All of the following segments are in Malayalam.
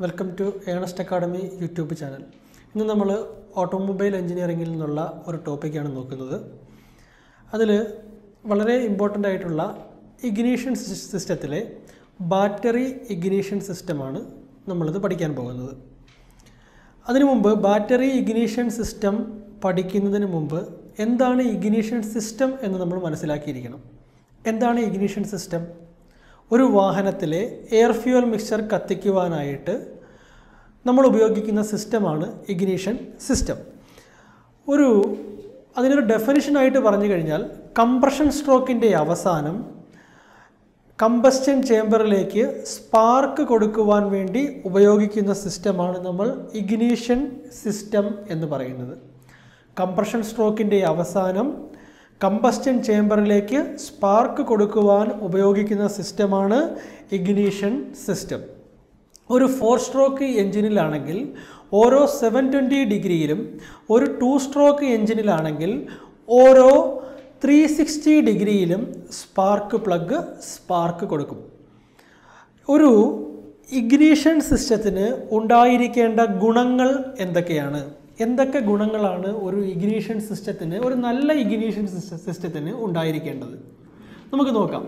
Welcome to Ernest Academy YouTube channel. ഇന്ന് നമ്മൾ ഓട്ടോമൊബൈൽ എഞ്ചിനീയറിംഗിൽ നിന്നുള്ള ഒരു ടോപ്പിക്കാണ് നോക്കുന്നത്. അതിൽ വളരെ ഇമ്പോർട്ടൻ്റ് ആയിട്ടുള്ള ഇഗ്നീഷൻ സിസ്റ്റത്തിലെ ബാറ്ററി ഇഗ്നീഷൻ സിസ്റ്റമാണ് നമ്മളിത് പഠിക്കാൻ പോകുന്നത്. അതിനു മുമ്പ് ബാറ്ററി ഇഗ്നീഷൻ സിസ്റ്റം പഠിക്കുന്നതിന് മുമ്പ് എന്താണ് ഇഗ്നീഷൻ സിസ്റ്റം എന്ന് നമ്മൾ മനസ്സിലാക്കിയിരിക്കണം. എന്താണ് ഇഗ്നീഷൻ സിസ്റ്റം? ഒരു വാഹനത്തിലെ എയർ ഫ്യൂവൽ മിക്സ്ചർ കത്തിക്കുവാനായിട്ട് നമ്മൾ ഉപയോഗിക്കുന്ന സിസ്റ്റമാണ് ഇഗ്നീഷൻ സിസ്റ്റം. അതിനൊരു ഡെഫിനിഷനായിട്ട് പറഞ്ഞു കഴിഞ്ഞാൽ കംപ്രഷൻ സ്ട്രോക്കിൻ്റെ അവസാനം കമ്പസ്റ്റൻ ചേമ്പറിലേക്ക് സ്പാർക്ക് കൊടുക്കുവാൻ വേണ്ടി ഉപയോഗിക്കുന്ന സിസ്റ്റമാണ് നമ്മൾ ഇഗ്നീഷൻ സിസ്റ്റം എന്ന് പറയുന്നത്. കംപ്രഷൻ സ്ട്രോക്കിൻ്റെ അവസാനം കമ്പസ്റ്റൻ ചേമ്പറിലേക്ക് സ്പാർക്ക് കൊടുക്കുവാൻ ഉപയോഗിക്കുന്ന സിസ്റ്റമാണ് ഇഗ്നീഷൻ സിസ്റ്റം. ഒരു 4 സ്ട്രോക്ക് എഞ്ചിനിലാണെങ്കിൽ ഓരോ 720 ഡിഗ്രിയിലും, ഒരു 2 സ്ട്രോക്ക് എഞ്ചിനിലാണെങ്കിൽ ഓരോ 360 ഡിഗ്രിയിലും സ്പാർക്ക് കൊടുക്കും. ഒരു ഇഗ്നീഷൻ സിസ്റ്റത്തിന് ഉണ്ടായിരിക്കേണ്ട ഗുണങ്ങൾ എന്തൊക്കെയാണ്? എന്തൊക്കെ ഗുണങ്ങളാണ് ഒരു ഇഗ്നീഷൻ സിസ്റ്റത്തിന്, ഒരു നല്ല ഇഗ്നീഷൻ സിസ്റ്റത്തിന് ഉണ്ടായിരിക്കേണ്ടത്? നമുക്ക് നോക്കാം.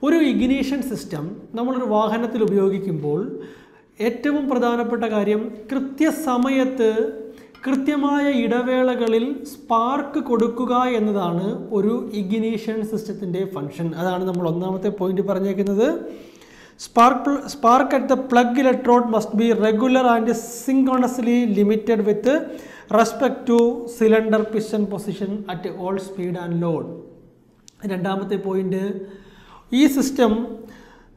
ഒരു ഇഗ്നീഷൻ സിസ്റ്റം നമ്മളൊരു വാഹനത്തിൽ ഉപയോഗിക്കുമ്പോൾ ഏറ്റവും പ്രധാനപ്പെട്ട കാര്യം കൃത്യസമയത്ത് കൃത്യമായ ഇടവേളകളിൽ സ്പാർക്ക് കൊടുക്കുക എന്നതാണ് ഒരു ഇഗ്നീഷൻ സിസ്റ്റത്തിൻ്റെ ഫങ്ഷൻ. അതാണ് നമ്മൾ ഒന്നാമത്തെ പോയിന്റ് പറഞ്ഞേക്കുന്നത്. Spark at the plug electrode must be regular and synchronously limited with respect to cylinder piston position at all speed and load. രണ്ടാമത്തെ പോയിന്റ്, ഈ സിസ്റ്റം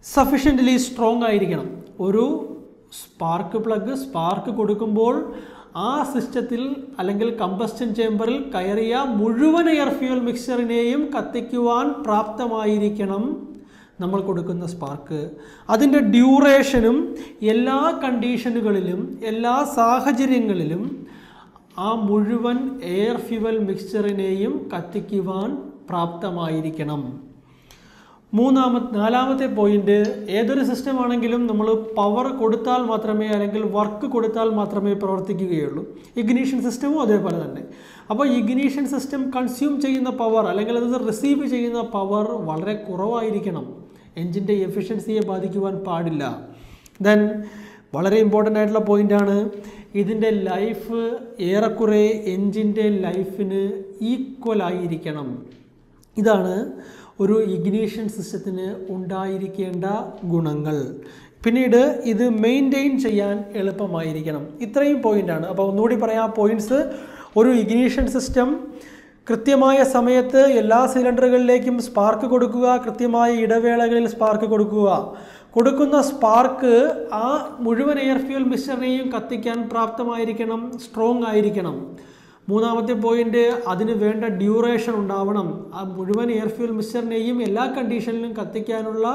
സഫിഷ്യൻ്റ്ലി സ്ട്രോങ് ആയിരിക്കണം. ഒരു സ്പാർക്ക് കൊടുക്കുമ്പോൾ ആ സിസ്റ്റത്തിൽ അല്ലെങ്കിൽ കമ്പസ്റ്റൻ ചേമ്പറിൽ കയറിയ മുഴുവൻ എയർ ഫ്യൂവൽ മിക്സ്ചറിനെയും കത്തിക്കുവാൻ പ്രാപ്തമായിരിക്കണം നമ്മൾ കൊടുക്കുന്ന സ്പാർക്ക്. അതിൻ്റെ ഡ്യൂറേഷനും എല്ലാ കണ്ടീഷനുകളിലും എല്ലാ സാഹചര്യങ്ങളിലും ആ മുഴുവൻ എയർ ഫ്യൂവൽ മിക്സ്ചറിനെയും കത്തിക്കുവാൻ പ്രാപ്തമായിരിക്കണം. നാലാമത്തെ പോയിന്റ്, ഏതൊരു സിസ്റ്റം ആണെങ്കിലും നമ്മൾ പവർ കൊടുത്താൽ മാത്രമേ, അല്ലെങ്കിൽ വർക്ക് കൊടുത്താൽ മാത്രമേ പ്രവർത്തിക്കുകയുള്ളൂ. ഇഗ്നീഷൻ സിസ്റ്റവും അതേപോലെ തന്നെ. അപ്പോൾ ഇഗ്നീഷൻ സിസ്റ്റം കൺസ്യൂം ചെയ്യുന്ന പവർ, അല്ലെങ്കിൽ അത് റിസീവ് ചെയ്യുന്ന പവർ വളരെ കുറവായിരിക്കണം. എൻജിൻ്റെ എഫിഷ്യൻസിയെ ബാധിക്കുവാൻ പാടില്ല. ദെൻ വളരെ ഇമ്പോർട്ടൻ്റ് ആയിട്ടുള്ള പോയിൻ്റാണ്, ഇതിൻ്റെ ലൈഫ് ഏറെക്കുറെ എൻജിൻ്റെ ലൈഫിന് ഈക്വൽ ആയിരിക്കണം. ഇതാണ് ഒരു ഇഗ്നീഷൻ സിസ്റ്റത്തിന് ഉണ്ടായിരിക്കേണ്ട ഗുണങ്ങൾ. പിന്നീട് ഇത് മെയിൻറ്റെയിൻ ചെയ്യാൻ എളുപ്പമായിരിക്കണം. ഇത്രയും പോയിൻ്റാണ്. അപ്പോൾ ഒന്നുകൂടി പറയാം പോയിൻറ്റ്സ്. ഒരു ഇഗ്നീഷൻ സിസ്റ്റം കൃത്യമായ സമയത്ത് എല്ലാ സിലിണ്ടറുകളിലേക്കും സ്പാർക്ക് കൊടുക്കുക, കൃത്യമായ ഇടവേളകളിൽ സ്പാർക്ക് കൊടുക്കുന്ന സ്പാർക്ക് ആ മുഴുവൻ എയർ ഫ്യൂവൽ മിക്സ്ചറിനെയും കത്തിക്കാൻ പ്രാപ്തമായിരിക്കണം, സ്ട്രോങ് ആയിരിക്കണം. മൂന്നാമത്തെ പോയിന്റ്, അതിന് വേണ്ട ഡ്യൂറേഷൻ ഉണ്ടാവണം. ആ മുഴുവൻ എയർ ഫ്യൂവൽ മിക്സ്ചറിനെയും എല്ലാ കണ്ടീഷനിലും കത്തിക്കാനുള്ള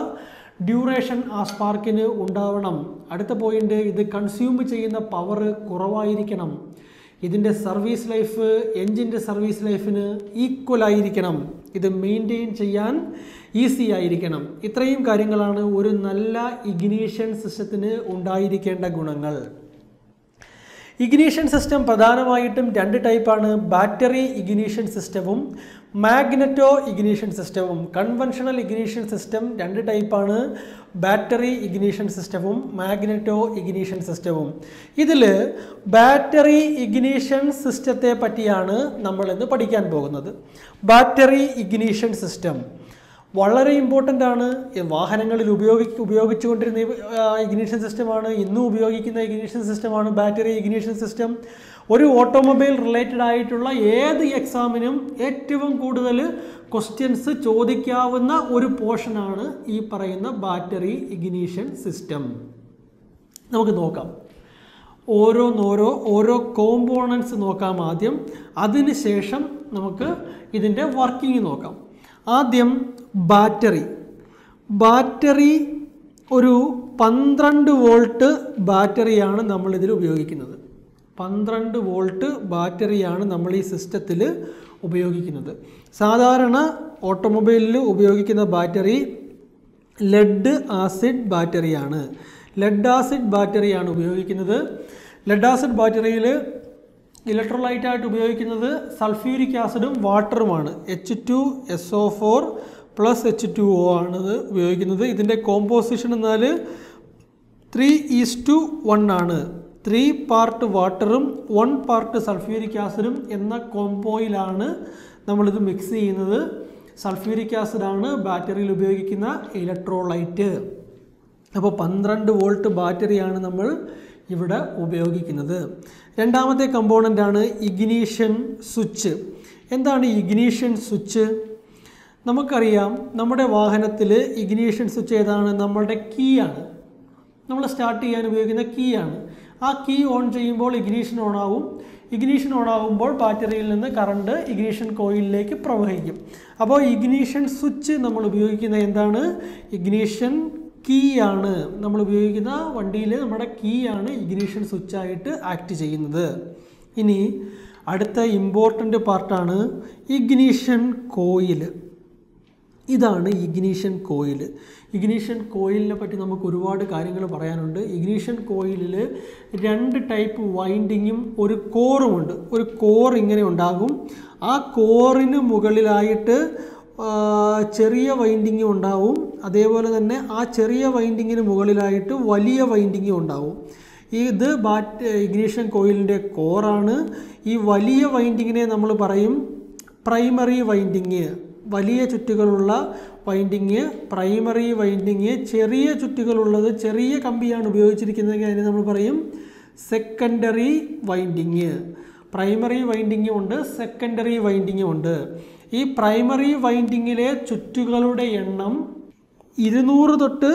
ഡ്യൂറേഷൻ ആ സ്പാർക്കിന് ഉണ്ടാവണം. അടുത്ത പോയിന്റ്, ഇത് കൺസ്യൂം ചെയ്യുന്ന പവർ കുറവായിരിക്കണം. ഇതിൻ്റെ സർവീസ് ലൈഫ് എൻജിൻ്റെ സർവീസ് ലൈഫിന് ഈക്വൽ ആയിരിക്കണം. ഇത് മെയിൻറ്റെയിൻ ചെയ്യാൻ ഈസി ആയിരിക്കണം. ഇത്രയും കാര്യങ്ങളാണ് ഒരു നല്ല ഇഗ്നീഷൻ സിസ്റ്റത്തിന് ഉണ്ടായിരിക്കേണ്ട ഗുണങ്ങൾ. ഇഗ്നീഷൻ സിസ്റ്റം പ്രധാനമായിട്ടും 2 ടൈപ്പാണ്. ബാറ്ററി ഇഗ്നീഷൻ സിസ്റ്റവും മാഗ്നറ്റോ ഇഗ്നീഷൻ സിസ്റ്റവും. കൺവെൻഷണൽ ഇഗ്നീഷൻ സിസ്റ്റം 2 ടൈപ്പാണ്. ബാറ്ററി ഇഗ്നീഷൻ സിസ്റ്റവും മാഗ്നറ്റോ ഇഗ്നീഷൻ സിസ്റ്റവും. ഇതിൽ ബാറ്ററി ഇഗ്നീഷൻ സിസ്റ്റത്തെ പറ്റിയാണ് നമ്മളിന്ന് പഠിക്കാൻ പോകുന്നത്. ബാറ്ററി ഇഗ്നീഷൻ സിസ്റ്റം വളരെ ഇമ്പോർട്ടൻ്റ് ആണ്. വാഹനങ്ങളിൽ ഉപയോഗിച്ചുകൊണ്ടിരുന്ന ഇഗ്നീഷൻ സിസ്റ്റമാണ്, ഇന്നും ഉപയോഗിക്കുന്ന ഇഗ്നീഷൻ സിസ്റ്റമാണ് ബാറ്ററി ഇഗ്നീഷൻ സിസ്റ്റം. ഒരു ഓട്ടോമൊബൈൽ റിലേറ്റഡ് ആയിട്ടുള്ള ഏത് എക്സാമിനും ഏറ്റവും കൂടുതൽ ക്വസ്റ്റ്യൻസ് ചോദിക്കാവുന്ന ഒരു പോർഷനാണ് ഈ പറയുന്ന ബാറ്ററി ഇഗ്നീഷൻ സിസ്റ്റം. നമുക്ക് നോക്കാം. ഓരോ കോമ്പോണൻസ് നോക്കാം ആദ്യം. അതിനുശേഷം നമുക്ക് ഇതിൻ്റെ വർക്കിംഗ് നോക്കാം. ആദ്യം ബാറ്ററി ഒരു 12 വോൾട്ട് ബാറ്ററിയാണ് നമ്മളിതിൽ ഉപയോഗിക്കുന്നത്. 12 വോൾട്ട് ബാറ്ററിയാണ് നമ്മൾ ഈ സിസ്റ്റത്തിൽ ഉപയോഗിക്കുന്നത്. സാധാരണ ഓട്ടോമൊബൈലിൽ ഉപയോഗിക്കുന്ന ബാറ്ററി ലെഡ് ആസിഡ് ബാറ്ററിയാണ്. ലെഡ് ആസിഡ് ബാറ്ററിയാണ് ഉപയോഗിക്കുന്നത്. ലെഡ് ആസിഡ് ബാറ്ററിയിൽ ഇലക്ട്രോലൈറ്റായിട്ട് ഉപയോഗിക്കുന്നത് സൾഫ്യൂരിക് ആസിഡും വാട്ടറുമാണ്. H2SO4 + H2O ആണ് ഇത് ഉപയോഗിക്കുന്നത്. ഇതിൻ്റെ കോമ്പോസിഷൻ എന്നാൽ 3:1 ആണ്. 3 പാർട്ട് വാട്ടറും 1 പാർട്ട് സൾഫ്യൂരിക് ആസിഡും എന്ന കോമ്പോയിലാണ് നമ്മളിത് മിക്സ് ചെയ്യുന്നത്. സൾഫ്യൂരിക് ആസിഡാണ് ബാറ്ററിയിൽ ഉപയോഗിക്കുന്ന ഇലക്ട്രോലൈറ്റ്. അപ്പോൾ 12 വോൾട്ട് ബാറ്ററിയാണ് നമ്മൾ ഇവിടെ ഉപയോഗിക്കുന്നത്. രണ്ടാമത്തെ കമ്പോണൻ്റാണ് ഇഗ്നീഷൻ സ്വിച്ച്. എന്താണ് ഇഗ്നീഷൻ സ്വിച്ച്? നമുക്കറിയാം, നമ്മുടെ വാഹനത്തിൽ ഇഗ്നീഷൻ സ്വിച്ച് ഏതാണ്? നമ്മുടെ കീ ആണ്. നമ്മൾ സ്റ്റാർട്ട് ചെയ്യാൻ ഉപയോഗിക്കുന്ന കീ ആണ്. ആ കീ ഓൺ ചെയ്യുമ്പോൾ ഇഗ്നീഷൻ ഓൺ ആവും. ഇഗ്നീഷൻ ഓൺ ആകുമ്പോൾ ബാറ്ററിയിൽ നിന്ന് കറണ്ട് ഇഗ്നീഷൻ കോയിലിലേക്ക് പ്രവഹിക്കും. അപ്പോൾ ഇഗ്നീഷൻ സ്വിച്ച് നമ്മൾ ഉപയോഗിക്കുന്ന എന്താണ്? ഇഗ്നീഷൻ കീ ആണ്. നമ്മൾ ഉപയോഗിക്കുന്ന വണ്ടിയിൽ നമ്മുടെ കീ ആണ് ഇഗ്നീഷൻ സ്വിച്ചായിട്ട് ആക്ട് ചെയ്യുന്നത്. ഇനി അടുത്ത ഇമ്പോർട്ടൻ്റ് പാർട്ടാണ് ഇഗ്നീഷൻ കോയിൽ. ഇതാണ് ഇഗ്നീഷൻ കോയിൽ. ഇഗ്നീഷൻ കോയിലിനെ പറ്റി നമുക്ക് ഒരുപാട് കാര്യങ്ങൾ പറയാനുണ്ട്. ഇഗ്നീഷൻ കോയിലിൽ 2 ടൈപ്പ് വൈൻഡിങ്ങും ഒരു കോറുമുണ്ട്. ഒരു കോർ ഇങ്ങനെ ഉണ്ടാകും. ആ കോറിന് മുകളിലായിട്ട് ചെറിയ വൈൻഡിങ് ഉണ്ടാവും. അതേപോലെ തന്നെ ആ ചെറിയ വൈൻഡിങ്ങിന് മുകളിലായിട്ട് വലിയ വൈൻഡിങ് ഉണ്ടാവും. ഇത് ഇഗ്നീഷൻ കോയിലിൻ്റെ കോറാണ്. ഈ വലിയ വൈൻഡിങ്ങിനെ നമ്മൾ പറയും പ്രൈമറി വൈൻഡിങ്. വലിയ ചുറ്റുകളുള്ള വൈൻഡിങ് പ്രൈമറി വൈൻഡിങ്. ചെറിയ ചുറ്റുകളുള്ളത്, ചെറിയ കമ്പിയാണ് ഉപയോഗിച്ചിരിക്കുന്നതെങ്കിൽ അതിന് നമ്മൾ പറയും സെക്കൻഡറി വൈൻഡിങ്. പ്രൈമറി വൈൻഡിങ്ങും ഉണ്ട്, സെക്കൻഡറി വൈൻഡിങ്ങും ഉണ്ട്. ഈ പ്രൈമറി വൈൻഡിങ്ങിലെ ചുറ്റുകളുടെ എണ്ണം 200 തൊട്ട്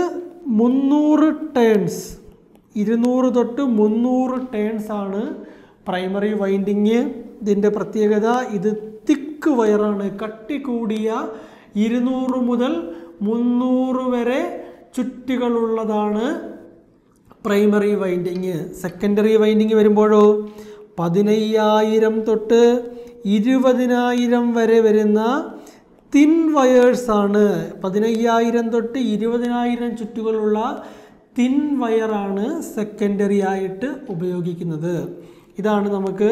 300 ടേൺസ്. 200 തൊട്ട് 300 ടേൺസ് ആണ് പ്രൈമറി വൈൻഡിങ്. ഇതിൻ്റെ പ്രത്യേകത, ഇത് തിക്ക് വയറാണ്. കട്ടി കൂടിയ 200 മുതൽ 300 വരെ ചുറ്റുകളുള്ളതാണ് പ്രൈമറി വൈൻഡിങ്. സെക്കൻഡറി വൈൻഡിങ് വരുമ്പോഴോ 15,000 തൊട്ട് 20,000 വരെ വരുന്ന തിൻ വയേഴ്സാണ്. 15,000 തൊട്ട് 20,000 ചുറ്റുകളുള്ള തിൻ വയറാണ് സെക്കൻഡറി ആയിട്ട് ഉപയോഗിക്കുന്നത്. ഇതാണ് നമുക്ക്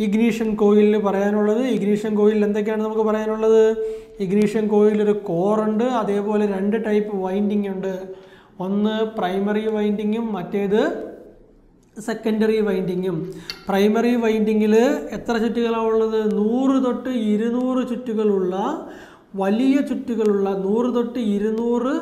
ഇഗ്നീഷൻ കോയിലിന് പറയാനുള്ളത്. ഇഗ്നീഷൻ കോയിലിൽ എന്തൊക്കെയാണ് നമുക്ക് പറയാനുള്ളത്? ഇഗ്നീഷൻ കോയിലൊരു കോറുണ്ട്, അതേപോലെ 2 ടൈപ്പ് വൈൻഡിങ് ഉണ്ട്. ഒന്ന് പ്രൈമറി വൈൻഡിങ്ങും മറ്റേത് സെക്കൻഡറി വൈൻഡിങ്ങും. പ്രൈമറി വൈൻഡിങ്ങിൽ എത്ര ചുറ്റുകളാണ് ഉള്ളത്? 100 തൊട്ട് 200 ചുറ്റുകളുള്ള വലിയ ചുറ്റുകളുള്ള 100 തൊട്ട് 200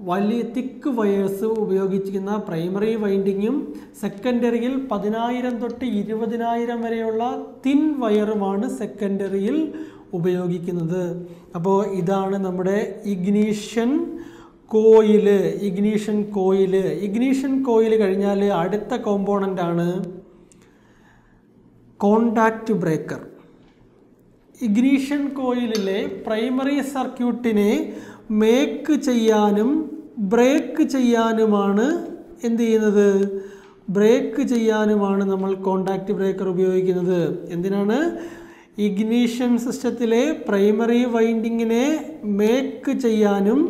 വലിയ തിക്ക് വയേഴ്സ് ഉപയോഗിച്ചിരിക്കുന്ന പ്രൈമറി വൈൻഡിങ്ങും സെക്കൻഡറിയിൽ 10,000 തൊട്ട് 20,000 വരെയുള്ള തിൻ വയറുമാണ് സെക്കൻഡറിയിൽ ഉപയോഗിക്കുന്നത്. അപ്പോൾ ഇതാണ് നമ്മുടെ ignition coil. Ignition coil. Ignition coil കഴിഞ്ഞാൽ അടുത്ത കോമ്പോണൻ്റാണ് കോണ്ടാക്റ്റ് ബ്രേക്കർ. ഇഗ്നീഷൻ കോയിലിലെ പ്രൈമറി സർക്യൂട്ടിനെ മേക്ക് ചെയ്യാനും ബ്രേക്ക് ചെയ്യാനുമാണ് എന്ത് ചെയ്യുന്നത്? ബ്രേക്ക് ചെയ്യാനുമാണ് നമ്മൾ കോണ്ടാക്റ്റ് ബ്രേക്കർ ഉപയോഗിക്കുന്നത്. എന്തിനാണ്? ഇഗ്നീഷൻ സിസ്റ്റത്തിലെ പ്രൈമറി വൈൻഡിങ്ങിനെ മേക്ക് ചെയ്യാനും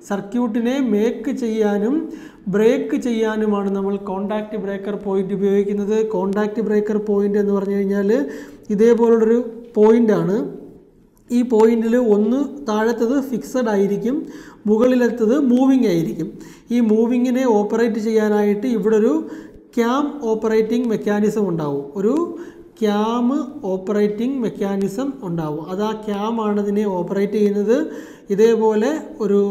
സർക്യൂട്ടിനെ മേക്ക് ചെയ്യാനും ബ്രേക്ക് ചെയ്യാനുമാണ് നമ്മൾ കോണ്ടാക്റ്റ് ബ്രേക്കർ പോയിൻ്റ് ഉപയോഗിക്കുന്നത്. കോണ്ടാക്റ്റ് ബ്രേക്കർ പോയിൻ്റ് എന്ന് പറഞ്ഞു കഴിഞ്ഞാൽ ഇതേപോലുള്ളൊരു പോയിൻ്റാണ്. ഈ പോയിന്റിൽ ഒന്ന് താഴത്തത് ഫിക്സഡ് ആയിരിക്കും, മുകളിലത്തത് മൂവിങ് ആയിരിക്കും. ഈ മൂവിങ്ങിനെ ഓപ്പറേറ്റ് ചെയ്യാനായിട്ട് ഇവിടെ ഒരു ക്യാം ഓപ്പറേറ്റിംഗ് മെക്കാനിസം ഉണ്ടാവും. ഒരു ക്യാം ഓപ്പറേറ്റിംഗ് മെക്കാനിസം ഉണ്ടാവും. അത് ആ ക്യാമാണ് ഇതിനെ ഓപ്പറേറ്റ് ചെയ്യുന്നത്. ഇതേപോലെ ഒരു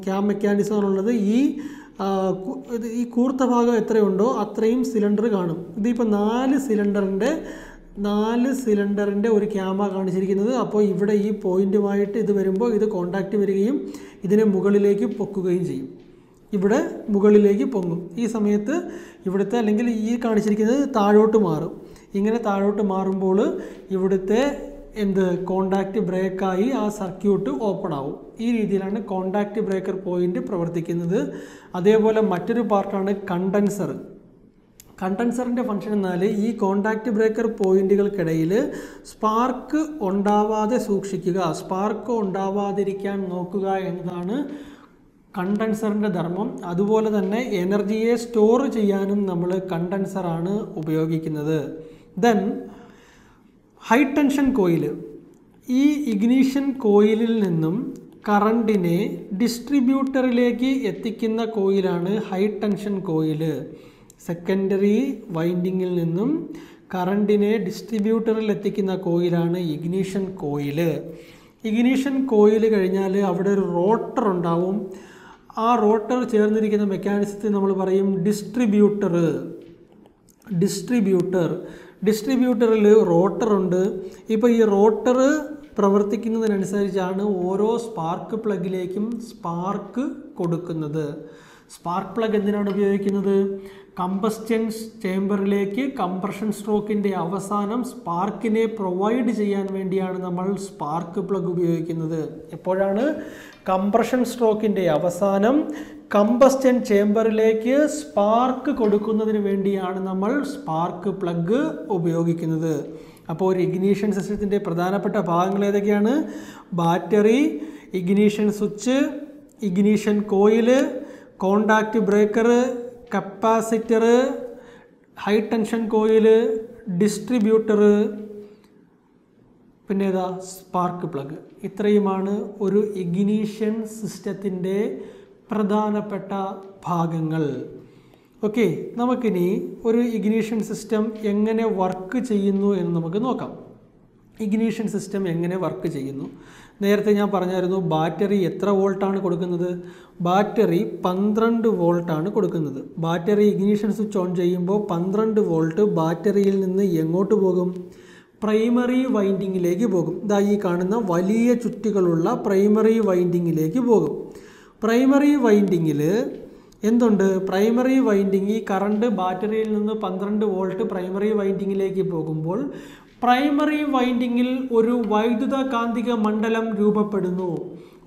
ക്യാം മെക്കാനിസമാണുള്ളത്. ഈ കൂർത്ത ഭാഗം എത്രയുണ്ടോ അത്രയും സിലിണ്ടർ കാണും. ഇതിപ്പോൾ 4 സിലിണ്ടറിൻ്റെ ഒരു ക്യാമ കാണിച്ചിരിക്കുന്നത്. അപ്പോൾ ഇവിടെ ഈ പോയിൻറ്റുമായിട്ട് ഇത് വരുമ്പോൾ ഇത് കോണ്ടാക്റ്റ് വരികയും ഇതിനെ മുകളിലേക്ക് പൊക്കുകയും ചെയ്യും. ഇവിടെ മുകളിലേക്ക് പൊങ്ങും. ഈ സമയത്ത് ഇവിടുത്തെ അല്ലെങ്കിൽ ഈ കാണിച്ചിരിക്കുന്നത് താഴോട്ട് മാറും. ഇങ്ങനെ താഴോട്ട് മാറുമ്പോൾ ഇവിടുത്തെ കോണ്ടാക്റ്റ് ബ്രേക്കായി ആ സർക്യൂട്ട് ഓപ്പൺ ആവും. ഈ രീതിയിലാണ് കോണ്ടാക്റ്റ് ബ്രേക്കർ പോയിൻ്റ് പ്രവർത്തിക്കുന്നത്. അതേപോലെ മറ്റൊരു പാർട്ടാണ് കണ്ടൻസർ. കണ്ടൻസറിൻ്റെ ഫംഗ്ഷൻ എന്നാൽ ഈ കോണ്ടാക്റ്റ് ബ്രേക്കർ പോയിന്റുകൾക്കിടയിൽ സ്പാർക്ക് ഉണ്ടാവാതെ സൂക്ഷിക്കുക, സ്പാർക്ക് ഉണ്ടാവാതിരിക്കാൻ നോക്കുക എന്നതാണ് കണ്ടൻസറിൻ്റെ ധർമ്മം. അതുപോലെ തന്നെ എനർജിയെ സ്റ്റോർ ചെയ്യാനും നമ്മൾ കണ്ടൻസറാണ് ഉപയോഗിക്കുന്നത്. Then high tension coil. ഈ ഇഗ്നീഷൻ കോയിലിൽ നിന്നും കറണ്ടിനെ ഡിസ്ട്രിബ്യൂട്ടറിലേക്ക് എത്തിക്കുന്ന കോയിലാണ് ഹൈ ടെൻഷൻ കോയിൽ. സെക്കൻഡറി വൈൻഡിങ്ങിൽ നിന്നും കറണ്ടിനെ ഡിസ്ട്രിബ്യൂട്ടറിൽ എത്തിക്കുന്ന കോയിലാണ് ഇഗ്നീഷൻ കോയിൽ. ഇഗ്നീഷൻ കോയിൽ കഴിഞ്ഞാൽ അവിടെ ഒരു റോട്ടർ ഉണ്ടാവും. ആ റോട്ടർ ചേർന്നിരിക്കുന്ന മെക്കാനിസത്തെ നമ്മൾ പറയും ഡിസ്ട്രിബ്യൂട്ടറിൽ റോട്ടറുണ്ട്. ഇപ്പോൾ ഈ റോട്ടർ പ്രവർത്തിക്കുന്നതിനനുസരിച്ചാണ് ഓരോ സ്പാർക്ക് പ്ലഗിലേക്കും സ്പാർക്ക് കൊടുക്കുന്നത്. സ്പാർക്ക് പ്ലഗ് എന്തിനാണ് ഉപയോഗിക്കുന്നത്? കമ്പസ്റ്റൻ ചേംബറിലേക്ക് കംപ്രഷൻ സ്ട്രോക്കിൻ്റെ അവസാനം സ്പാർക്കിനെ പ്രൊവൈഡ് ചെയ്യാൻ വേണ്ടിയാണ് നമ്മൾ സ്പാർക്ക് പ്ലഗ് ഉപയോഗിക്കുന്നത്. എപ്പോഴാണ്? കംപ്രഷൻ സ്ട്രോക്കിൻ്റെ അവസാനം കമ്പസ്റ്റൻ ചേംബറിലേക്ക് സ്പാർക്ക് കൊടുക്കുന്നതിന് വേണ്ടിയാണ് നമ്മൾ സ്പാർക്ക് പ്ലഗ് ഉപയോഗിക്കുന്നത്. അപ്പോൾ ഒരു ഇഗ്നീഷൻ സിസ്റ്റത്തിൻ്റെ പ്രധാനപ്പെട്ട ഭാഗങ്ങൾ ഏതൊക്കെയാണ്? Battery, ignition switch, ignition coil, contact breaker, capacitor, high tension coil, distributor, പിന്നെ ഏതാ? Spark plug. ഇത്രയുമാണ് ഒരു ഇഗ്നീഷൻ സിസ്റ്റത്തിൻ്റെ പ്രധാനപ്പെട്ട ഭാഗങ്ങൾ. ഓക്കെ, നമുക്കിനി ഒരു ഇഗ്നീഷൻ സിസ്റ്റം എങ്ങനെ വർക്ക് ചെയ്യുന്നു എന്ന് നമുക്ക് നോക്കാം. ഇഗ്നീഷൻ സിസ്റ്റം എങ്ങനെ വർക്ക് ചെയ്യുന്നു? നേരത്തെ ഞാൻ പറഞ്ഞായിരുന്നു ബാറ്ററി എത്ര വോൾട്ടാണ് കൊടുക്കുന്നത്? ബാറ്ററി 12 വോൾട്ടാണ് കൊടുക്കുന്നത്. ബാറ്ററി ഇഗ്നീഷൻ സ്വിച്ച് ഓൺ ചെയ്യുമ്പോൾ 12 വോൾട്ട് ബാറ്ററിയിൽ നിന്ന് എങ്ങോട്ട് പോകും? പ്രൈമറി വൈൻഡിങ്ങിലേക്ക് പോകും. ഇതാ ഈ കാണുന്ന വലിയ ചുറ്റുകളുള്ള പ്രൈമറി വൈൻഡിങ്ങിലേക്ക് പോകും. പ്രൈമറി വൈൻഡിങ്ങിൽ എന്തുണ്ട്? പ്രൈമറി വൈൻഡിങ്, ഈ കറണ്ട് ബാറ്ററിയിൽ നിന്ന് 12 വോൾട്ട് പ്രൈമറി വൈൻഡിങ്ങിലേക്ക് പോകുമ്പോൾ പ്രൈമറി വൈൻഡിങ്ങിൽ ഒരു വൈദ്യുത കാന്തിക മണ്ഡലം രൂപപ്പെടുന്നു.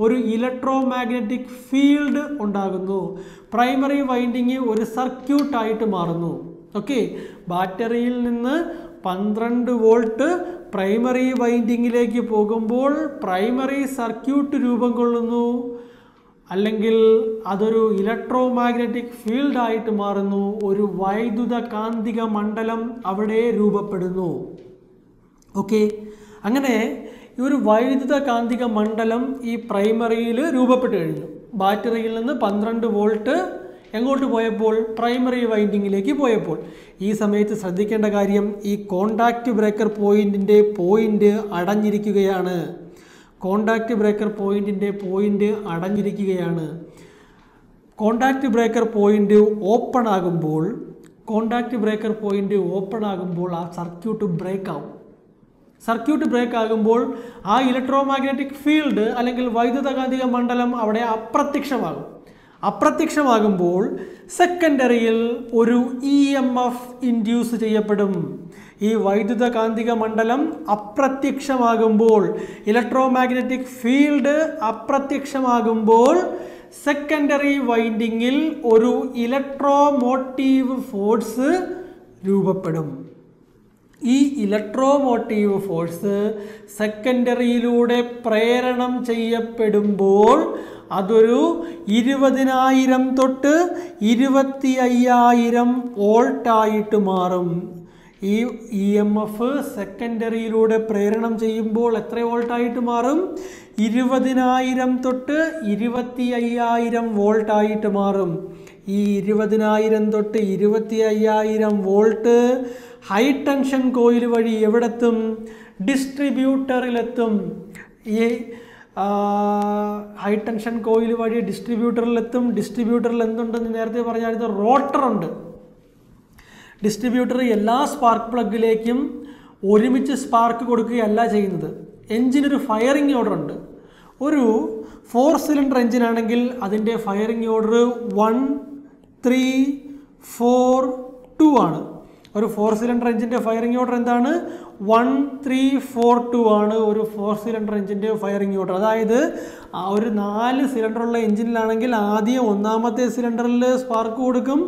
ഒരു ഇലക്ട്രോ മാഗ്നറ്റിക് ഫീൽഡ് ഉണ്ടാകുന്നു. പ്രൈമറി വൈൻഡിങ് ഒരു സർക്യൂട്ടായിട്ട് മാറുന്നു. ഓക്കെ, ബാറ്ററിയിൽ നിന്ന് 12 വോൾട്ട് പ്രൈമറി വൈൻഡിങ്ങിലേക്ക് പോകുമ്പോൾ പ്രൈമറി സർക്യൂട്ട് രൂപം കൊള്ളുന്നു, അല്ലെങ്കിൽ അതൊരു ഇലക്ട്രോ മാഗ്നറ്റിക് ഫീൽഡായിട്ട് മാറുന്നു. ഒരു വൈദ്യുത കാന്തിക മണ്ഡലം അവിടെ രൂപപ്പെടുന്നു. ഓക്കെ, അങ്ങനെ ഈ ഒരു വൈദ്യുത കാന്തിക മണ്ഡലം ഈ പ്രൈമറിയിൽ രൂപപ്പെട്ട് കഴിഞ്ഞു. ബാറ്ററിയിൽ നിന്ന് 12 വോൾട്ട് എങ്ങോട്ട് പോയപ്പോൾ? പ്രൈമറി വൈൻഡിങ്ങിലേക്ക് പോയപ്പോൾ. ഈ സമയത്ത് ശ്രദ്ധിക്കേണ്ട കാര്യം, ഈ കോണ്ടാക്റ്റ് ബ്രേക്കർ പോയിന്റ് അടഞ്ഞിരിക്കുകയാണ്. കോണ്ടാക്റ്റ് ബ്രേക്കർ പോയിന്റ് അടഞ്ഞിരിക്കുകയാണ്. കോണ്ടാക്റ്റ് ബ്രേക്കർ പോയിന്റ് ഓപ്പൺ ആകുമ്പോൾ ആ സർക്യൂട്ട് ബ്രേക്ക് ആവും. സർക്യൂട്ട് ബ്രേക്ക് ആകുമ്പോൾ ആ ഇലക്ട്രോ മാഗ്നറ്റിക് ഫീൽഡ് അല്ലെങ്കിൽ വൈദ്യുതകാന്തിക മണ്ഡലം അവിടെ അപ്രത്യക്ഷമാകുമ്പോൾ സെക്കൻഡറിയിൽ ഒരു EMF ഇൻഡ്യൂസ് ചെയ്യപ്പെടും. ഈ വൈദ്യുത കാന്തിക മണ്ഡലം അപ്രത്യക്ഷമാകുമ്പോൾ, ഇലക്ട്രോ മാഗ്നറ്റിക് ഫീൽഡ് അപ്രത്യക്ഷമാകുമ്പോൾ സെക്കൻഡറി വൈൻഡിങ്ങിൽ ഒരു ഇലക്ട്രോമോട്ടീവ് ഫോഴ്സ് രൂപപ്പെടും. ഈ ഇലക്ട്രോമോട്ടീവ് ഫോഴ്സ് സെക്കൻഡറിയിലൂടെ പ്രേരണം ചെയ്യപ്പെടുമ്പോൾ അതൊരു 20,000 തൊട്ട് 25,000 വോൾട്ടായിട്ട് മാറും. ഈ EMF സെക്കൻഡറിയിലൂടെ പ്രേരണം ചെയ്യുമ്പോൾ എത്ര വോൾട്ടായിട്ട് മാറും? 20,000 തൊട്ട് 25,000 വോൾട്ടായിട്ട് മാറും. ഈ 20,000 തൊട്ട് 25,000 വോൾട്ട് ഹൈ ടെൻഷൻ കോയിൽ വഴി എവിടെത്തും? ഡിസ്ട്രിബ്യൂട്ടറിലെത്തും. ഈ ഹൈ ടെൻഷൻ കോയിൽ വഴി ഡിസ്ട്രിബ്യൂട്ടറിലെത്തും. ഡിസ്ട്രിബ്യൂട്ടറിൽ എന്തുണ്ടെന്ന് നേരത്തെ പറഞ്ഞായിരുന്നു? റോട്ടറുണ്ട്. ഡിസ്ട്രിബ്യൂട്ടർ എല്ലാ സ്പാർക്ക് പ്ലഗിലേക്കും ഒരുമിച്ച് സ്പാർക്ക് കൊടുക്കുകയല്ല ചെയ്യുന്നത്. എൻജിനൊരു ഫയറിംഗ് ഓർഡർ ഉണ്ട്. ഒരു 4 സിലിണ്ടർ എൻജിനാണെങ്കിൽ അതിൻ്റെ ഫയറിംഗ് ഓർഡർ 1, 3, 4, 2 ആണ്. ഒരു 4 സിലിണ്ടർ എൻജിൻ്റെ ഫയറിംഗ് ഓർഡർ എന്താണ്? 1, 3, 4, 2 ആണ് ഒരു 4 സിലിണ്ടർ എൻജിൻ്റെ ഫയറിംഗ് ഓർഡർ. അതായത് ആ ഒരു 4 സിലിണ്ടറുള്ള എൻജിനിലാണെങ്കിൽ ആദ്യം 1ാമത്തെ സിലിണ്ടറിൽ സ്പാർക്ക് കൊടുക്കും,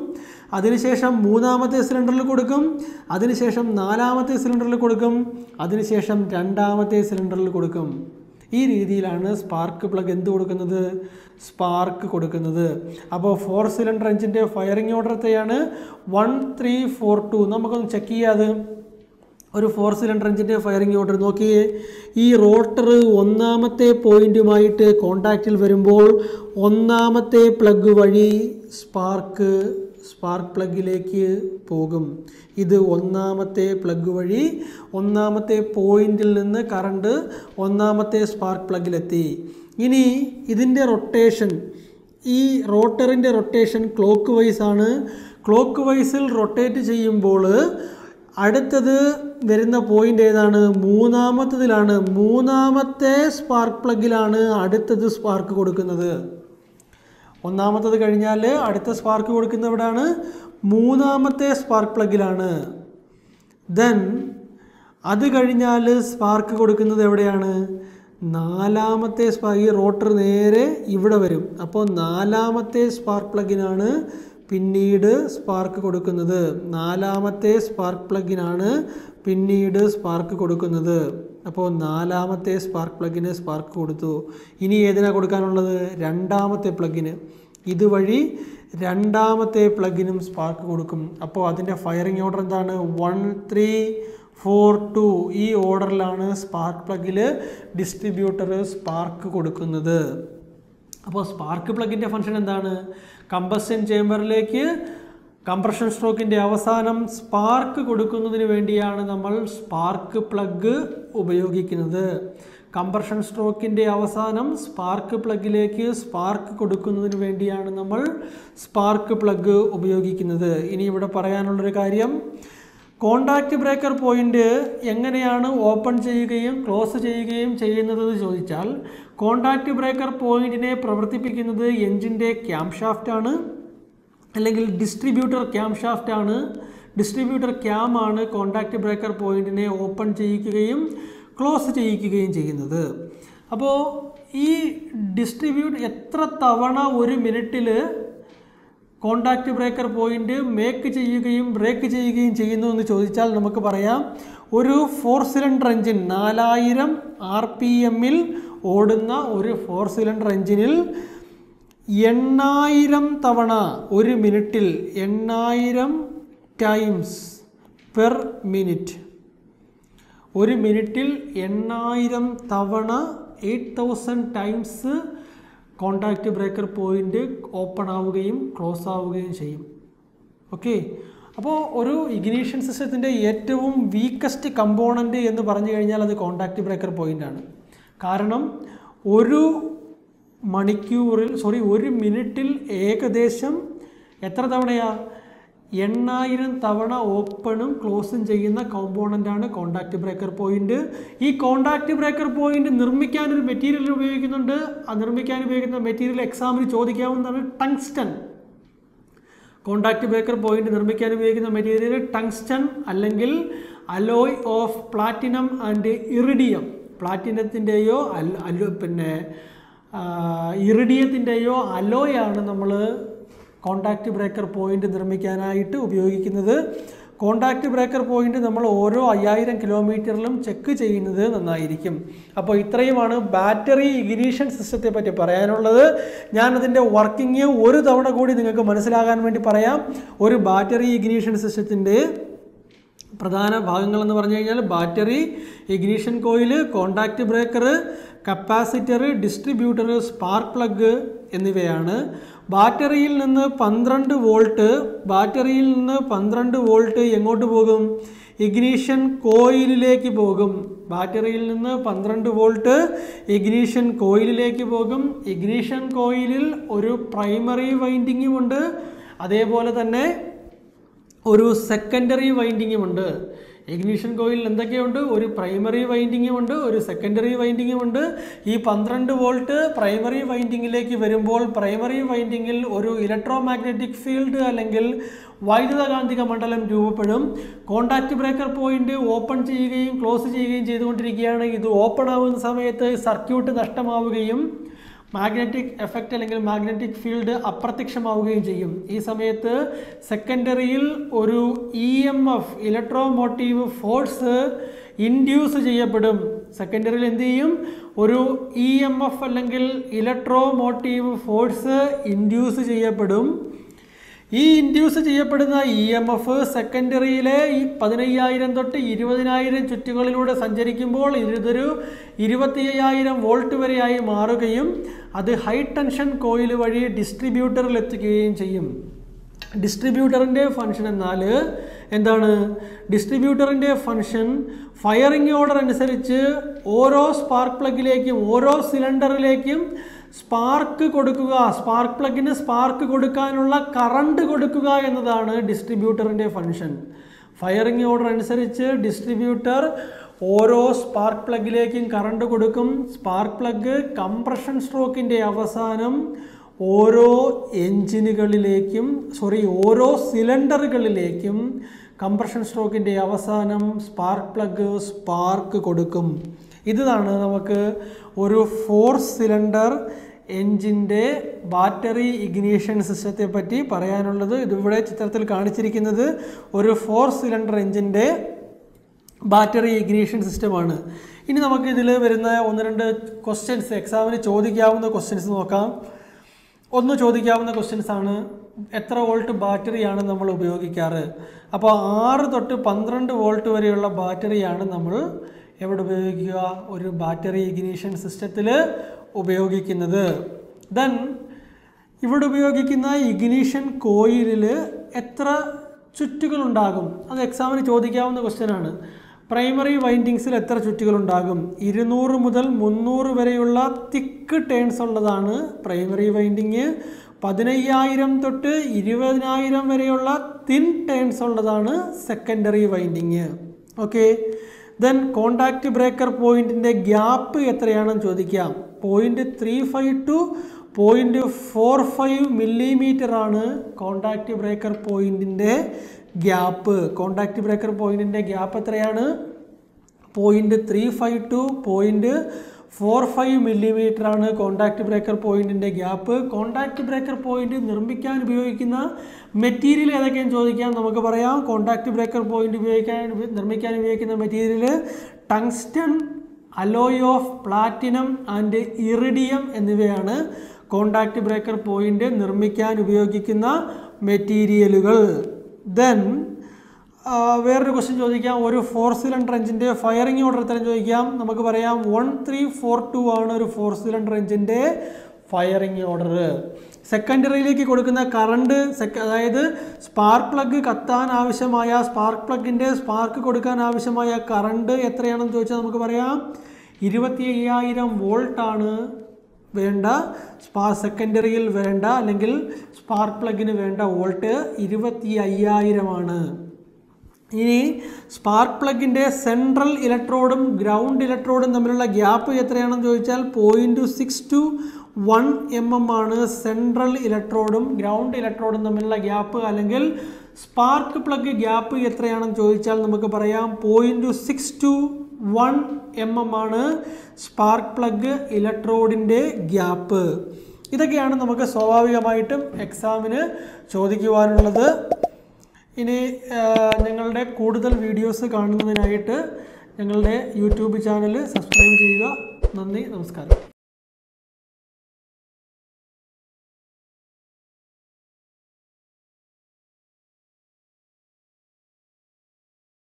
അതിനുശേഷം 3ാമത്തെ സിലിണ്ടറിൽ കൊടുക്കും, അതിനുശേഷം 4ാമത്തെ സിലിണ്ടറിൽ കൊടുക്കും, അതിനുശേഷം 2ാമത്തെ സിലിണ്ടറിൽ കൊടുക്കും. ഈ രീതിയിലാണ് സ്പാർക്ക് പ്ലഗ് എന്ത് കൊടുക്കുന്നത്, സ്പാർക്ക് കൊടുക്കുന്നത്. അപ്പോൾ 4 സിലിണ്ടർ എഞ്ചിൻ്റെ ഫയറിംഗ് ഓർഡർ എത്രയാണ്, 1 3 4 2. നമുക്കൊന്ന് ചെക്ക് ചെയ്യാതെ ഒരു 4 സിലിണ്ടർ എഞ്ചിൻ്റെ ഫയറിംഗ് ഓർഡർ നോക്കിയേ. ഈ റോട്ടർ ഒന്നാമത്തെ പോയിന്റുമായിട്ട് കോണ്ടാക്റ്റിൽ വരുമ്പോൾ ഒന്നാമത്തെ പ്ലഗ് വഴി സ്പാർക്ക് പ്ലഗിലേക്ക് പോകും. ഇത് ഒന്നാമത്തെ പ്ലഗ് വഴി ഒന്നാമത്തെ പോയിന്റിൽ നിന്ന് കറണ്ട് ഒന്നാമത്തെ സ്പാർക്ക് പ്ലഗിലെത്തി. ഇനി ഇതിൻ്റെ റൊട്ടേഷൻ, ഈ റോട്ടറിൻ്റെ റൊട്ടേഷൻ ക്ലോക്ക് വൈസ് ആണ്. ക്ലോക്ക് വൈസിൽ റൊട്ടേറ്റ് ചെയ്യുമ്പോൾ അടുത്തത് വരുന്ന പോയിന്റ് ഏതാണ്, മൂന്നാമത്തതിലാണ്. മൂന്നാമത്തെ സ്പാർക്ക് പ്ലഗിലാണ് അടുത്തത് സ്പാർക്ക് കൊടുക്കുന്നത്. ഒന്നാമത്തത് കഴിഞ്ഞാൽ അടുത്ത സ്പാർക്ക് കൊടുക്കുന്ന എവിടെയാണ്, മൂന്നാമത്തെ സ്പാർക്ക് പ്ലഗിലാണ്. ദെൻ അത് കഴിഞ്ഞാൽ സ്പാർക്ക് കൊടുക്കുന്നത് എവിടെയാണ്, നാലാമത്തെ ഈ റോട്ടർ നേരെ ഇവിടെ വരും. അപ്പോൾ നാലാമത്തെ സ്പാർക്ക് പ്ലഗിനാണ് പിന്നീട് സ്പാർക്ക് കൊടുക്കുന്നത്. നാലാമത്തെ സ്പാർക്ക് പ്ലഗിനാണ് പിന്നീട് സ്പാർക്ക് കൊടുക്കുന്നത്. അപ്പോൾ നാലാമത്തെ സ്പാർക്ക് പ്ലഗിന് സ്പാർക്ക് കൊടുത്തു. ഇനി ഏതിനാണ് കൊടുക്കാനുള്ളത്, രണ്ടാമത്തെ പ്ലഗിന്. ഇതുവഴി രണ്ടാമത്തെ പ്ലഗിനും സ്പാർക്ക് കൊടുക്കും. അപ്പോൾ അതിൻ്റെ ഫയറിംഗ് ഓർഡർ എന്താണ്, 1 3 4 2. ഈ ഓർഡറിലാണ് സ്പാർക്ക് പ്ലഗിൽ ഡിസ്ട്രിബ്യൂട്ടർ സ്പാർക്ക് കൊടുക്കുന്നത്. അപ്പോൾ സ്പാർക്ക് പ്ലഗിൻ്റെ ഫംഗ്ഷൻ എന്താണ്, കമ്പസ്റ്റൻ ചേംബറിലേക്ക് കംപ്രഷൻ സ്ട്രോക്കിൻ്റെ അവസാനം സ്പാർക്ക് കൊടുക്കുന്നതിന് വേണ്ടിയാണ് നമ്മൾ സ്പാർക്ക് പ്ലഗ് ഉപയോഗിക്കുന്നത്. കംപ്രഷൻ സ്ട്രോക്കിൻ്റെ അവസാനം സ്പാർക്ക് പ്ലഗിലേക്ക് സ്പാർക്ക് കൊടുക്കുന്നതിന് വേണ്ടിയാണ് നമ്മൾ സ്പാർക്ക് പ്ലഗ് ഉപയോഗിക്കുന്നത്. ഇനി ഇവിടെ പറയാനുള്ളൊരു കാര്യം, കോണ്ടാക്റ്റ് ബ്രേക്കർ പോയിന്റ് എങ്ങനെയാണ് ഓപ്പൺ ചെയ്യുകയും ക്ലോസ് ചെയ്യുകയും ചെയ്യുന്നതെന്ന് ചോദിച്ചാൽ, കോണ്ടാക്റ്റ് ബ്രേക്കർ പോയിന്റിനെ പ്രവർത്തിപ്പിക്കുന്നത് എഞ്ചിൻ്റെ ക്യാം ഷാഫ്റ്റാണ്, അല്ലെങ്കിൽ ഡിസ്ട്രിബ്യൂട്ടർ ക്യാം ഷാഫ്റ്റാണ്. ഡിസ്ട്രിബ്യൂട്ടർ ക്യാം ആണ് കോണ്ടാക്റ്റ് ബ്രേക്കർ പോയിന്റിനെ ഓപ്പൺ ചെയ്യിക്കുകയും ക്ലോസ് ചെയ്യിക്കുകയും ചെയ്യുന്നത്. അപ്പോൾ ഈ എത്ര തവണ ഒരു മിനിറ്റിൽ കോണ്ടാക്റ്റ് ബ്രേക്കർ പോയിന്റ് മേക്ക് ചെയ്യുകയും ബ്രേക്ക് ചെയ്യുകയും ചെയ്യുന്നു എന്ന് ചോദിച്ചാൽ നമുക്ക് പറയാം, ഒരു 4 സിലിണ്ടർ എഞ്ചിൻ 4000 RPM ഓടുന്ന ഒരു 4 സിലിണ്ടർ എഞ്ചിനിൽ 8000 തവണ ഒരു മിനിറ്റിൽ, 8000 ടൈംസ് പെർ മിനിറ്റ്, ഒരു മിനിറ്റിൽ 8000 തവണ 8000 times contact breaker point open ആവുകയും ക്ലോസ് ആവുകയും ചെയ്യും. ഓക്കെ, അപ്പോൾ ഒരു ഇഗ്നീഷൻ സിസ്റ്റത്തിൻ്റെ ഏറ്റവും വീക്കസ്റ്റ് കമ്പോണൻ്റ് എന്ന് പറഞ്ഞു കഴിഞ്ഞാൽ അത് കോണ്ടാക്റ്റ് ബ്രേക്കർ പോയിൻ്റാണ്. കാരണം ഒരു മിനിറ്റിൽ ഏകദേശം എത്ര തവണയാണ്, 8000 തവണ ഓപ്പണും ക്ലോസും ചെയ്യുന്ന കോമ്പോണൻ്റാണ് കോണ്ടാക്റ്റ് ബ്രേക്കർ പോയിന്റ്. ഈ കോണ്ടാക്റ്റ് ബ്രേക്കർ പോയിന്റ് നിർമ്മിക്കാനൊരു മെറ്റീരിയൽ ഉപയോഗിക്കുന്നുണ്ട്. ആ നിർമ്മിക്കാൻ ഉപയോഗിക്കുന്ന മെറ്റീരിയൽ എക്സാമിന് ചോദിക്കാവുന്നതാണ് ടങ്സ്റ്റൺ. കോണ്ടാക്റ്റ് ബ്രേക്കർ പോയിന്റ് നിർമ്മിക്കാൻ ഉപയോഗിക്കുന്ന മെറ്റീരിയൽ ടങ്സ്റ്റൺ അല്ലെങ്കിൽ alloy of platinum and iridium. പ്ലാറ്റിനത്തിൻ്റെയോ ഇറിഡിയത്തിൻ്റെയോ അലോയാണ് നമ്മൾ കോണ്ടാക്റ്റ് ബ്രേക്കർ പോയിന്റ് നിർമ്മിക്കാനായിട്ട് ഉപയോഗിക്കുന്നത്. കോണ്ടാക്റ്റ് ബ്രേക്കർ പോയിന്റ് നമ്മൾ ഓരോ 5000 കിലോമീറ്ററിലും ചെക്ക് ചെയ്യുന്നത് നന്നായിരിക്കും. അപ്പോൾ ഇത്രയുമാണ് ബാറ്ററി ഇഗ്നീഷൻ സിസ്റ്റത്തെ പറ്റി പറയാനുള്ളത്. ഞാനതിൻ്റെ വർക്കിംഗ് ഒരു തവണ കൂടി നിങ്ങൾക്ക് മനസ്സിലാകാൻ വേണ്ടി പറയാം. ഒരു ബാറ്ററി ഇഗ്നീഷൻ സിസ്റ്റത്തിൻ്റെ പ്രധാന ഭാഗങ്ങളെന്ന് പറഞ്ഞു കഴിഞ്ഞാൽ battery, ignition coil, contact breaker, capacitor, distributor, spark plug എന്നിവയാണ്. ബാറ്ററിയിൽ നിന്ന് 12 വോൾട്ട് എങ്ങോട്ട് പോകും, ഇഗ്നീഷൻ കോയിലിലേക്ക് പോകും. ബാറ്ററിയിൽ നിന്ന് 12 വോൾട്ട് ഇഗ്നീഷൻ കോയിലിലേക്ക് പോകും. ഇഗ്നീഷൻ കോയിലിൽ ഒരു പ്രൈമറി വൈൻഡിങ്ങും ഉണ്ട്, അതേപോലെ തന്നെ ഒരു സെക്കൻഡറി വൈൻഡിങ്ങും ഉണ്ട്. ഇഗ്നീഷൻ കോയിലിൽ എന്തൊക്കെയുണ്ട്, ഒരു പ്രൈമറി വൈൻഡിങ്ങും ഉണ്ട്, ഒരു സെക്കൻഡറി വൈൻഡിങ്ങും ഉണ്ട്. ഈ 12 വോൾട്ട് പ്രൈമറി വൈൻഡിങ്ങിലേക്ക് വരുമ്പോൾ പ്രൈമറി വൈൻഡിങ്ങിൽ ഒരു ഇലക്ട്രോ മാഗ്നറ്റിക് ഫീൽഡ് അല്ലെങ്കിൽ വൈദ്യുതകാന്തിക മണ്ഡലം രൂപപ്പെടും. കോണ്ടാക്റ്റ് ബ്രേക്കർ പോയിന്റ് ഓപ്പൺ ചെയ്യുകയും ക്ലോസ് ചെയ്യുകയും ചെയ്തുകൊണ്ടിരിക്കുകയാണ്. ഇത് ഓപ്പൺ ആവുന്ന സമയത്ത് സർക്യൂട്ട് നഷ്ടമാവുകയും മാഗ്നറ്റിക് എഫക്റ്റ് അല്ലെങ്കിൽ മാഗ്നറ്റിക് ഫീൽഡ് അപ്രത്യക്ഷമാവുകയും ചെയ്യും. ഈ സമയത്ത് സെക്കൻഡറിയിൽ ഒരു EMF ഇലക്ട്രോമോട്ടീവ് ഫോഴ്സ് ഇൻഡ്യൂസ് ചെയ്യപ്പെടും. സെക്കൻഡറിയിൽ എന്ത് ചെയ്യും? ഒരു EMF അല്ലെങ്കിൽ ഇലക്ട്രോ മോട്ടീവ് ഫോഴ്സ് ഇൻഡ്യൂസ് ചെയ്യപ്പെടും. ഈ ഇൻഡ്യൂസ് ചെയ്യപ്പെടുന്ന EMF സെക്കൻഡറിയിലെ ഈ 15,000 തൊട്ട് 20,000 ചുറ്റുകളിലൂടെ സഞ്ചരിക്കുമ്പോൾ ഇതൊരു 25,000 വോൾട്ട് വരെയായി മാറുകയും അത് ഹൈ ടെൻഷൻ കോയിൽ വഴി ഡിസ്ട്രിബ്യൂട്ടറിൽ എത്തുകയും ചെയ്യും. ഡിസ്ട്രിബ്യൂട്ടറിൻ്റെ ഫംഗ്ഷൻ എന്നാൽ എന്താണ്? ഡിസ്ട്രിബ്യൂട്ടറിൻ്റെ ഫംഗ്ഷൻ ഫയറിംഗ് ഓർഡർ അനുസരിച്ച് ഓരോ സ്പാർക്ക് പ്ലഗിലേക്കും ഓരോ സിലിണ്ടറിലേക്കും സ്പാർക്ക് കൊടുക്കുക, സ്പാർക്ക് പ്ലഗിന് സ്പാർക്ക് കൊടുക്കാനുള്ള കറണ്ട് കൊടുക്കുക എന്നതാണ് ഡിസ്ട്രിബ്യൂട്ടറിൻ്റെ ഫംഗ്ഷൻ. ഫയറിംഗ് ഓർഡർ അനുസരിച്ച് ഡിസ്ട്രിബ്യൂട്ടർ ഓരോ സ്പാർക്ക് പ്ലഗിലേക്കും കറണ്ട് കൊടുക്കും. സ്പാർക്ക് പ്ലഗ് കംപ്രഷൻ സ്ട്രോക്കിൻ്റെ അവസാനം ഓരോ ഓരോ സിലിണ്ടറുകളിലേക്കും കംപ്രഷൻ സ്ട്രോക്കിൻ്റെ അവസാനം സ്പാർക്ക് പ്ലഗ് സ്പാർക്ക് കൊടുക്കും. ഇതാണ് നമുക്ക് ഒരു 4 സിലിണ്ടർ എൻജിൻ്റെ ബാറ്ററി ഇഗ്നീഷൻ സിസ്റ്റത്തെ പറ്റി പറയാനുള്ളത്. ഇതിവിടെ ചിത്രത്തിൽ കാണിച്ചിരിക്കുന്നത് ഒരു 4 സിലിണ്ടർ എൻജിൻ്റെ ബാറ്ററി ഇഗ്നീഷൻ സിസ്റ്റമാണ്. ഇനി നമുക്ക് ഇതിൽ വരുന്ന 1-2 ക്വസ്റ്റ്യൻസ്, എക്സാമിന് ചോദിക്കാവുന്ന ക്വസ്റ്റ്യൻസ് നോക്കാം. ഒന്ന് ചോദിക്കാവുന്ന ക്വസ്റ്റ്യൻസ് ആണ്, എത്ര വോൾട്ട് ബാറ്ററിയാണ് നമ്മൾ ഉപയോഗിക്കാറ്? അപ്പോൾ 6 തൊട്ട് 12 വോൾട്ട് വരെയുള്ള ബാറ്ററിയാണ് നമ്മൾ എവിടെ ഉപയോഗിക്കുക? ഒരു ബാറ്ററി ഇഗ്നീഷൻ സിസ്റ്റത്തിൽ ഉപയോഗിക്കുന്നത്. ദെൻ ഇവിടെ ഉപയോഗിക്കുന്ന ഇഗ്നീഷൻ കോയിലിൽ എത്ര ചുറ്റുകളുണ്ടാകും? അത് എക്സാമിന് ചോദിക്കാവുന്ന ക്വസ്റ്റ്യൻ ആണ്. പ്രൈമറി വൈൻഡിങ്സിൽ എത്ര ചുറ്റുകളുണ്ടാകും? 200 മുതൽ 300 വരെയുള്ള തിക്ക് ടേൺസ് ഉള്ളതാണ് പ്രൈമറി വൈൻഡിങ്. 15,000 തൊട്ട് 20,000 വരെയുള്ള തിൻ ടേൺസ് ഉള്ളതാണ് secondary winding. Okay. Then contact breaker പോയിന്റിൻ്റെ ഗ്യാപ്പ് എത്രയാണെന്ന് ചോദിക്കാം. 0.35 ടു 0.45 മില്ലിമീറ്റർ ആണ് കോണ്ടാക്റ്റ് ബ്രേക്കർ പോയിന്റിൻ്റെ ഗ്യാപ്പ്. കോണ്ടാക്റ്റ് ബ്രേക്കർ പോയിന്റിൻ്റെ ഗ്യാപ്പ് എത്രയാണ്? 0.35 ടു 0.45 മില്ലിമീറ്റർ ആണ് കോണ്ടാക്റ്റ് ബ്രേക്കർ പോയിന്റിൻ്റെ ഗ്യാപ്പ്. കോണ്ടാക്റ്റ് ബ്രേക്കർ പോയിന്റ് നിർമ്മിക്കാൻ ഉപയോഗിക്കുന്ന മെറ്റീരിയൽ ഏതൊക്കെയെന്ന് ചോദിക്കാം. നമുക്ക് പറയാം, കോണ്ടാക്റ്റ് ബ്രേക്കർ പോയിന്റ് നിർമ്മിക്കാൻ ഉപയോഗിക്കുന്ന material tungsten, alloy of platinum and iridium എന്നിവയാണ് കോണ്ടാക്റ്റ് ബ്രേക്കർ പോയിന്റ് നിർമ്മിക്കാൻ ഉപയോഗിക്കുന്ന മെറ്റീരിയലുകൾ. ദെൻ വേറൊരു ക്വസ്റ്റ്യൻ ചോദിക്കാം, ഒരു 4 സിലിണ്ടർ എഞ്ചിൻ്റെ ഫയറിംഗ് ഓർഡർ എത്ര ചോദിക്കാം. നമുക്ക് പറയാം 1342 ആണ് ഒരു 4 സിലിണ്ടർ എഞ്ചിൻ്റെ ഫയറിംഗ് ഓർഡർ. സെക്കൻഡറിയിലേക്ക് കൊടുക്കുന്ന കറണ്ട്, അതായത് സ്പാർക്ക് പ്ലഗ് കത്താൻ ആവശ്യമായ സ്പാർക്ക് പ്ലഗിൻ്റെ സ്പാർക്ക് കൊടുക്കാൻ ആവശ്യമായ കറണ്ട് എത്രയാണെന്ന് ചോദിച്ചാൽ നമുക്ക് പറയാം 25,000 വോൾട്ടാണ് വേണ്ട. സെക്കൻഡറിയിൽ വേണ്ട അല്ലെങ്കിൽ സ്പാർക്ക് പ്ലഗിന് വേണ്ട വോൾട്ട് 25,000 ആണ്. ഇനി സ്പാർക്ക് പ്ലഗിൻ്റെ സെൻട്രൽ ഇലക്ട്രോഡും ഗ്രൗണ്ട് ഇലക്ട്രോഡും തമ്മിലുള്ള ഗ്യാപ്പ് എത്രയാണെന്ന് ചോദിച്ചാൽ 0.6 to 1 mm ആണ് സെൻട്രൽ ഇലക്ട്രോഡും ഗ്രൗണ്ട് ഇലക്ട്രോഡും തമ്മിലുള്ള ഗ്യാപ്പ്. അല്ലെങ്കിൽ സ്പാർക്ക് പ്ലഗ് ഗ്യാപ്പ് എത്രയാണെന്ന് ചോദിച്ചാൽ നമുക്ക് പറയാം 0.6 to 1 mm ആണ് സ്പാർക്ക് പ്ലഗ് ഇലക്ട്രോഡിൻ്റെ ഗ്യാപ്പ്. ഇതൊക്കെയാണ് നമുക്ക് സ്വാഭാവികമായിട്ടും എക്സാമിന് ചോദിക്കുവാനുള്ളത്. ഇനി ഞങ്ങളുടെ കൂടുതൽ വീഡിയോസ് കാണുന്നതിനായിട്ട് ഞങ്ങളുടെ യൂട്യൂബ് ചാനൽ സബ്സ്ക്രൈബ് ചെയ്യുക. നന്ദി, നമസ്കാരം.